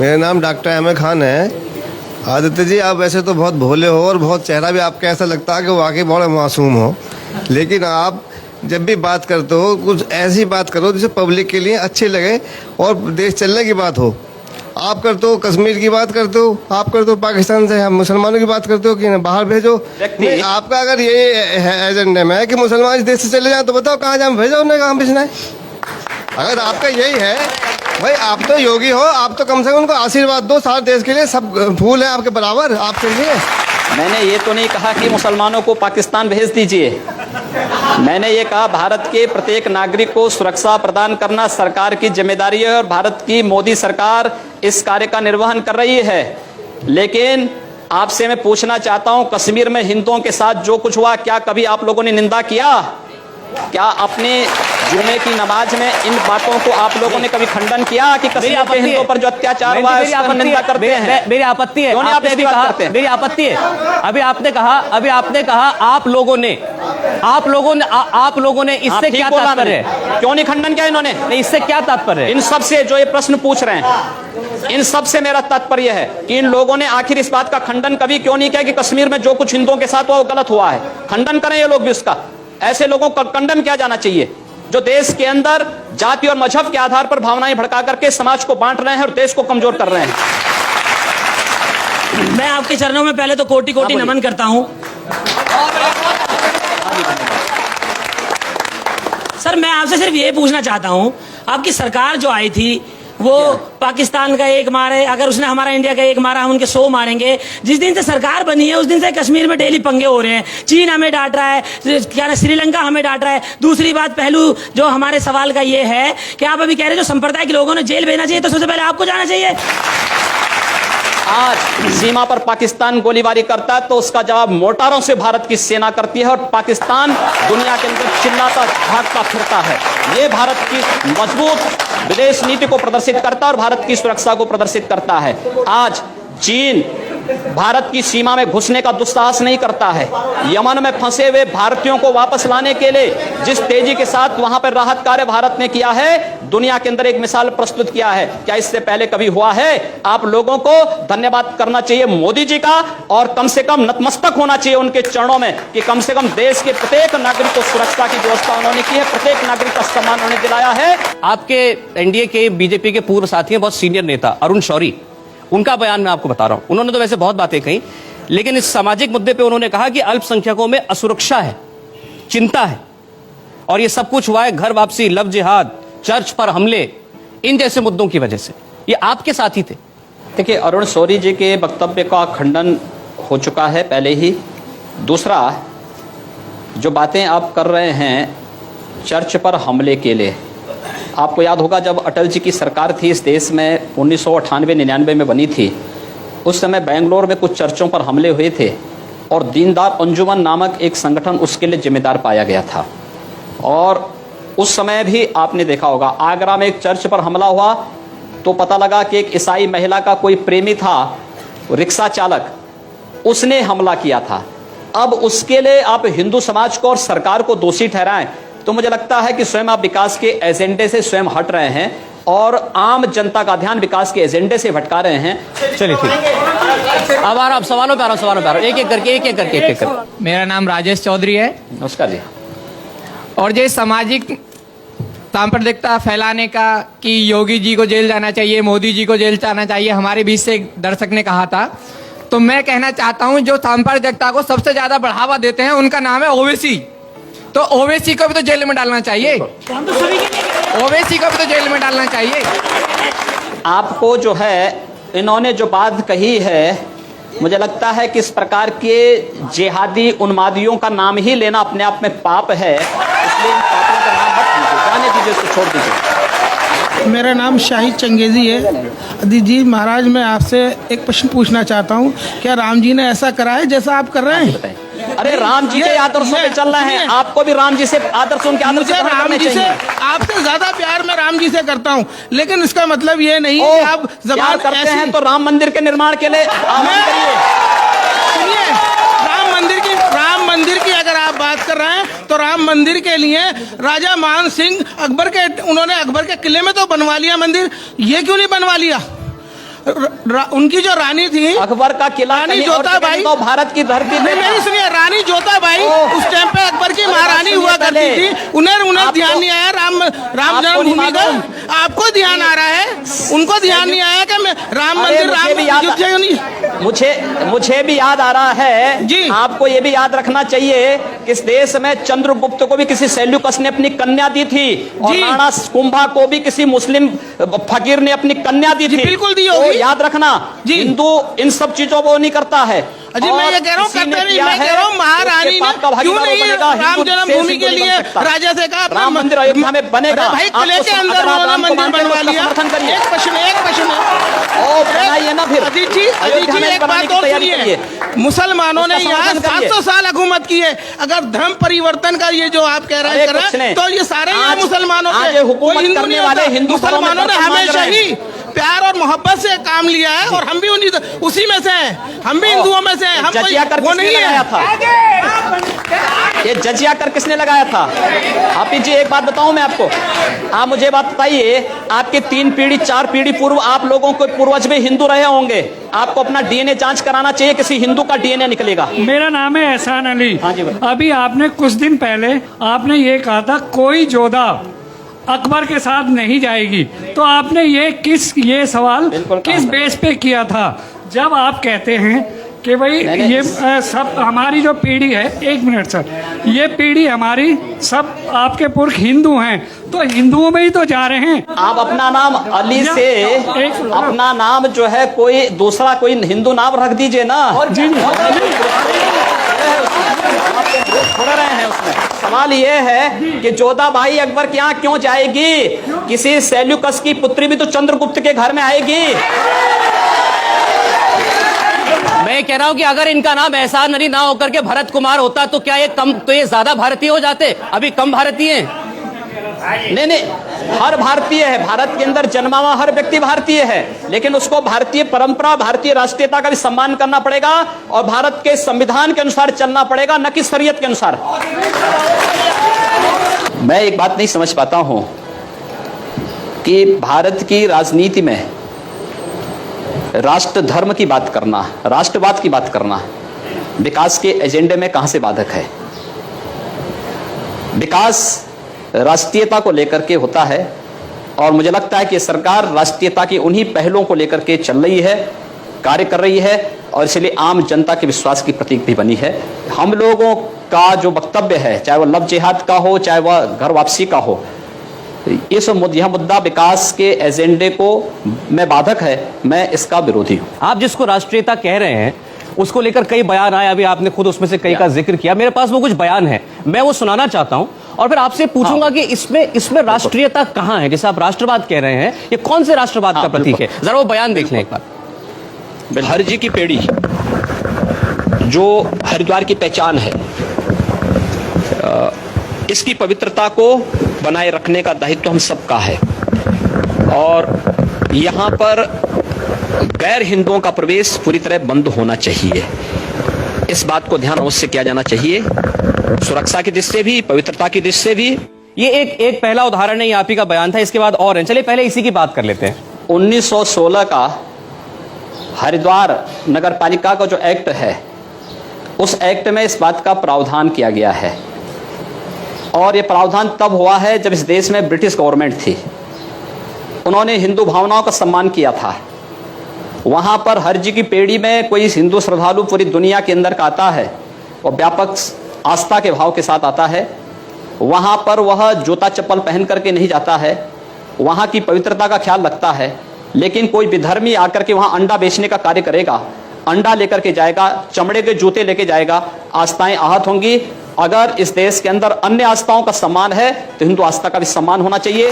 मेरा नाम डॉक्टर अहमद खान है। आदित्य जी, आप वैसे तो बहुत भोले हो और बहुत चेहरा भी आपका ऐसा लगता है कि वाकई बहुत मासूम हो, लेकिन आप जब भी बात करते हो कुछ ऐसी बात करो जिससे पब्लिक के लिए अच्छी लगे और देश चलने की बात हो। आप करते हो कश्मीर की बात करते हो, आप करते हो पाकिस्तान से हम मुसलमानों की बात करते हो कि बाहर भेजो। नहीं, आपका अगर ये एजेंडे में है कि मुसलमान इस देश से चले जाए तो बताओ कहाँ जाए भेजो, उन्हें कहाँ भेजना है। अगर आपका यही है भाई, आप तो योगी हो, आप तो कम से कम उनको आशीर्वाद दो। सारे देश के लिए सब फूल है आपके बराबर, आपके लिए। मैंने ये तो नहीं कहा कि मुसलमानों को पाकिस्तान भेज दीजिए। मैंने ये कहा भारत के प्रत्येक नागरिक को सुरक्षा प्रदान करना सरकार की जिम्मेदारी है और भारत की मोदी सरकार इस कार्य का निर्वहन कर रही है। लेकिन आपसे मैं पूछना चाहता हूं, कश्मीर में हिंदुओं के साथ जो कुछ हुआ, क्या कभी आप लोगों ने निंदा किया? क्या अपने जुमे की नमाज में इन बातों को आप लोगों ने कभी खंडन किया कि कश्मीर के हिंदुओं पर जो अत्याचार हुआ है उसका निंदा करते हैं? मेरी आपत्ति है, आपने भी कहा, मेरी आपत्ति है। अभी आपने कहा आप लोगों ने इससे क्या तात्पर्य है? क्यों नहीं खंडन किया इन्होंने? नहीं, इससे क्या तात्पर्य है? इन सब से जो ये प्रश्न पूछ रहे हैं, इन सब से मेरा तात्पर्य है कि इन लोगों ने आखिर इस बात का खंडन कभी क्यों नहीं किया कि कश्मीर में जो कुछ हिंदुओं के साथ हुआ वो गलत हुआ है? खंडन करें ये लोग भी उसका। ऐसे लोगों को खंडन किया जाना चाहिए जो देश के अंदर जाति और मजहब के आधार पर भावनाएं भड़का करके समाज को बांट रहे हैं और देश को कमजोर कर रहे हैं। मैं आपके चरणों में पहले तो कोटि कोटि नमन करता हूं। सर, मैं आपसे सिर्फ ये पूछना चाहता हूं, आपकी सरकार जो आई थी वो पाकिस्तान का एक मारे, अगर उसने हमारा इंडिया का एक मारा हम उनके 100 मारेंगे। जिस दिन से सरकार बनी है उस दिन से कश्मीर में डेली पंगे हो रहे हैं। चीन हमें डांट रहा है, क्या ना श्रीलंका हमें डांट रहा है। दूसरी बात, पहलू जो हमारे सवाल का ये है कि आप अभी कह रहे हैं जो संप्रदाय के लोगों ने जेल भेजना चाहिए, तो सबसे पहले आपको जाना चाहिए। आज सीमा पर पाकिस्तान गोलीबारी करता है तो उसका जवाब मोटारों से भारत की सेना करती है और पाकिस्तान दुनिया के अंदर चिल्लाता भागता फिरता है। ये भारत की मजबूत विदेश नीति को प्रदर्शित करता है और भारत की सुरक्षा को प्रदर्शित करता है। आज चीन भारत की सीमा में घुसने का दुस्साहस नहीं करता है। यमन में फंसे हुए भारतीयों को वापस लाने के लिए जिस तेजी के साथ वहां पर राहत कार्य भारत ने किया है, दुनिया के अंदर एक मिसाल प्रस्तुत किया है। क्या इससे पहले कभी हुआ है? आप लोगों को धन्यवाद करना चाहिए मोदी जी का और कम से कम नतमस्तक होना चाहिए उनके चरणों में कि कम से कम देश के प्रत्येक नागरिक को सुरक्षा की व्यवस्था उन्होंने की है, प्रत्येक नागरिक का सम्मान उन्होंने दिलाया है। आपके एनडीए के बीजेपी के पूर्व साथी हैं, बहुत सीनियर नेता अरुण शौरी, उनका बयान मैं आपको बता रहा हूं। उन्होंने तो वैसे बहुत बातें कही, लेकिन इस सामाजिक मुद्दे पे उन्होंने कहा कि अल्पसंख्यकों में असुरक्षा है, चिंता है, और ये सब कुछ हुआ है घर वापसी, लव जिहाद, चर्च पर हमले, इन जैसे मुद्दों की वजह से। ये आपके साथी थे। देखिए, अरुण शौरी जी के वक्तव्य का खंडन हो चुका है पहले ही। दूसरा, जो बातें आप कर रहे हैं चर्च पर हमले के लिए, आपको याद होगा जब अटल जी की सरकार थी इस देश में 1998-99 में बनी थी, उस समय बेंगलोर में कुछ चर्चों पर हमले हुए थे और दीनदयाल अंजुमन नामक एक संगठन उसके लिए जिम्मेदार पाया गया था। और उस समय भी आपने देखा होगा आगरा में एक चर्च पर हमला हुआ तो पता लगा कि एक ईसाई महिला का कोई प्रेमी था, रिक्शा चालक, उसने हमला किया था। अब उसके लिए आप हिंदू समाज को और सरकार को दोषी ठहराएं तो मुझे लगता है कि स्वयं आप विकास के एजेंडे से स्वयं हट रहे हैं और आम जनता का ध्यान विकास के एजेंडे से भटका रहे हैं। चलिए ठीक, अब आ रहा, अब सवालों पे आ रहा, एक एक करके। मेरा नाम राजेश चौधरी है। नमस्कार जी। और ये सामाजिक सांप्रदायिकता फैलाने का कि योगी जी को जेल जाना चाहिए, मोदी जी को जेल जाना चाहिए, हमारे बीच से एक दर्शक ने कहा था, तो मैं कहना चाहता हूं जो सांप्रदायिकता को सबसे ज्यादा बढ़ावा देते हैं उनका नाम है ओवैसी। तो ओवैसी को भी तो जेल में डालना चाहिए, ओवैसी को भी तो जेल में डालना चाहिए। आपको जो है इन्होंने जो बात कही है, मुझे लगता है कि इस प्रकार के जिहादी उन्मादियों का नाम ही लेना अपने आप में पाप है, इसलिए इन पापों का नाम मत लीजिए, जाने दीजिए, उसको छोड़ दीजिए। मेरा नाम शाहिद चंगेजी है। अदी जी महाराज, मैं आपसे एक प्रश्न पूछना चाहता हूँ, क्या राम जी ने ऐसा करा है जैसा आप कर रहे हैं? अरे राम जी के आदर्शों पे चल रहे हैं, आपको भी राम जी से आदर्शों के आदर्श राम जी से आपसे ज्यादा प्यार मैं राम जी से करता हूँ, लेकिन इसका मतलब ये नहीं है कि आप जबान करते हैं तो राम मंदिर के निर्माण के लिए सुनिए, राम मंदिर की अगर आप बात कर रहे हैं तो राम मंदिर के लिए राजा मान सिंह उन्होंने अकबर के किले में तो बनवा लिया मंदिर, ये क्यों नहीं बनवा लिया? उनकी जो रानी थी अकबर का किला रानी कहीं और जोताबाई जगह तो भारत की धरती नहीं, पे था। मेरी सुनिए, रानी जोताबाई उस टाइम पे अकबर की महारानी हुआ करती थी। उन्हें ध्यान नहीं आया राम जन्मभूमि का। आपको ध्यान आ रहा है, उनको ध्यान नहीं आया कि मैं राम मंदिर मुझे भी याद आ रहा है जी। आपको ये भी याद रखना चाहिए कि इस देश में चंद्रगुप्त को भी किसी सेल्यूकस ने अपनी कन्या दी थी और जी। राणा कुंभा को भी किसी मुस्लिम फकीर ने अपनी कन्या दी जी, थी। बिल्कुल दी तो होगी। याद रखना, जी। हिंदू इन सब चीजों को नहीं करता है। अजी मैं ये कह रहा हूँ करते नहीं, मैं कह रहा हूँ महारानी ने क्यों नहीं राम जन्मभूमि के लिए राजा से कहा राम मंदिर अयोध्या में बनेगा। अरे भाई किले के अंदर उन्होंने मंदिर बनवा लिया। एक प्रश्न बनाइए ना फिर अजीत जी एक बात और सुनिए, मुसलमानों ने यहाँ 700 साल हुकूमत की है। अगर धर्म परिवर्तन का ये जो आप कह रहे हैं तो ये सारे यहाँ मुसलमानों के हिंदू नहीं होता। मुसलमानों ने हमेशा ही प्यार और मोहब्बत से काम लिया है और हम भी उसी में से हैं, हम भी हिंदुओं में से हैं। हम वो नहीं है। ये जजिया कर किसने लगाया था? हाफिज जी एक बात बताऊं मैं आपको, आप मुझे बात बताइए, आपके 3 पीढ़ी 4 पीढ़ी पूर्व आप लोगों को पूर्वज भी हिंदू रहे होंगे, आपको अपना डीएनए जांच कराना चाहिए, किसी हिंदू का डीएनए निकलेगा। मेरा नाम है एहसान अली। हाँ जी। अभी आपने कुछ दिन पहले आपने ये कहा था कोई जोधा अकबर के साथ नहीं जाएगी, तो आपने ये सवाल किस बेस पे किया था? जब आप कहते हैं कि भाई ये सब हमारी जो पीढ़ी है, 1 मिनट सर, ये पीढ़ी हमारी सब आपके पुरख हिंदू हैं, तो हिंदुओं में ही तो जा रहे हैं। आप अपना नाम अली से अपना नाम जो है कोई दूसरा कोई हिंदू नाम रख दीजिए ना। जी छोड़ रहे हैं उसमें। सवाल ये है कि जोधाबाई अकबर के यहाँ क्यों जाएगी? किसी सेल्यूकस की पुत्री भी तो चंद्रगुप्त के घर में आएगी। मैं कह रहा हूं कि अगर इनका नाम एहसान अली ना होकर के भरत कुमार होता तो क्या ये ज्यादा भारतीय हो जाते? अभी कम भारतीय हैं। नहीं, हर भारतीय है, भारत के अंदर जन्मा हुआ हर व्यक्ति भारतीय है, लेकिन उसको भारतीय परंपरा, भारतीय राष्ट्रीयता का भी सम्मान करना पड़ेगा और भारत के संविधान के अनुसार चलना पड़ेगा, न कि शरीयत के अनुसार। मैं एक बात नहीं समझ पाता हूं कि भारत की राजनीति में राष्ट्र धर्म की बात करना, राष्ट्रवाद की बात करना विकास के एजेंडे में कहां से बाधक है? विकास राष्ट्रीयता को लेकर के होता है और मुझे लगता है कि सरकार राष्ट्रीयता की उन्हीं पहलों को लेकर के चल रही है, कार्य कर रही है और इसलिए आम जनता के विश्वास की प्रतीक भी बनी है। हम लोगों का जो वक्तव्य है, चाहे वह लव जिहाद का हो, चाहे वह घर वापसी का हो, यह मुद्दा विकास के एजेंडे को में बाधक है, मैं इसका विरोधी हूं। आप जिसको राष्ट्रीयता कह रहे हैं उसको लेकर कई बयान आए, अभी आपने खुद उसमें से कई का जिक्र किया, मेरे पास वो कुछ बयान है, मैं वो सुनाना चाहता हूं और फिर आपसे पूछूंगा कि इसमें राष्ट्रीयता कहां है? जैसे आप राष्ट्रवाद कह रहे हैं, ये कौन से राष्ट्रवाद का प्रतीक है? जरा वो बयान देख लें एक बार। हरजी की पेड़ी जो हरिद्वार की पहचान है, इसकी पवित्रता को बनाए रखने का दायित्व हम सबका है और यहाँ पर गैर हिंदुओं का प्रवेश पूरी तरह बंद होना चाहिए। इस बात को ध्यान अवश्य किया जाना चाहिए, सुरक्षा की दृष्टि से भी, पवित्रता की दृष्टि से भी। ये एक पहला उदाहरण है, यहाँ का बयान था, इसके बाद और है। चलिए पहले इसी की बात कर लेते हैं। 1916 का हरिद्वार नगर पालिका का जो एक्ट है, उस एक्ट में इस बात का प्रावधान किया गया है और ये प्रावधान तब हुआ है जब इस देश में ब्रिटिश गवर्नमेंट थी। उन्होंने हिंदू भावनाओं का सम्मान किया था। वहां पर हरजी की पेड़ी में कोई हिंदू श्रद्धालु पूरी दुनिया के अंदर का आता है और व्यापक आस्था के भाव के साथ आता है। वहां पर वह जूता चप्पल पहन करके नहीं जाता है, वहां की पवित्रता का ख्याल रखता है। लेकिन कोई विधर्मी आकर के वहां अंडा बेचने का कार्य करेगा, अंडा लेकर के जाएगा, चमड़े के जूते लेके जाएगा, आस्थाएं आहत होंगी। अगर इस देश के अंदर अन्य आस्थाओं का सम्मान है तो हिंदू आस्था का भी सम्मान होना चाहिए।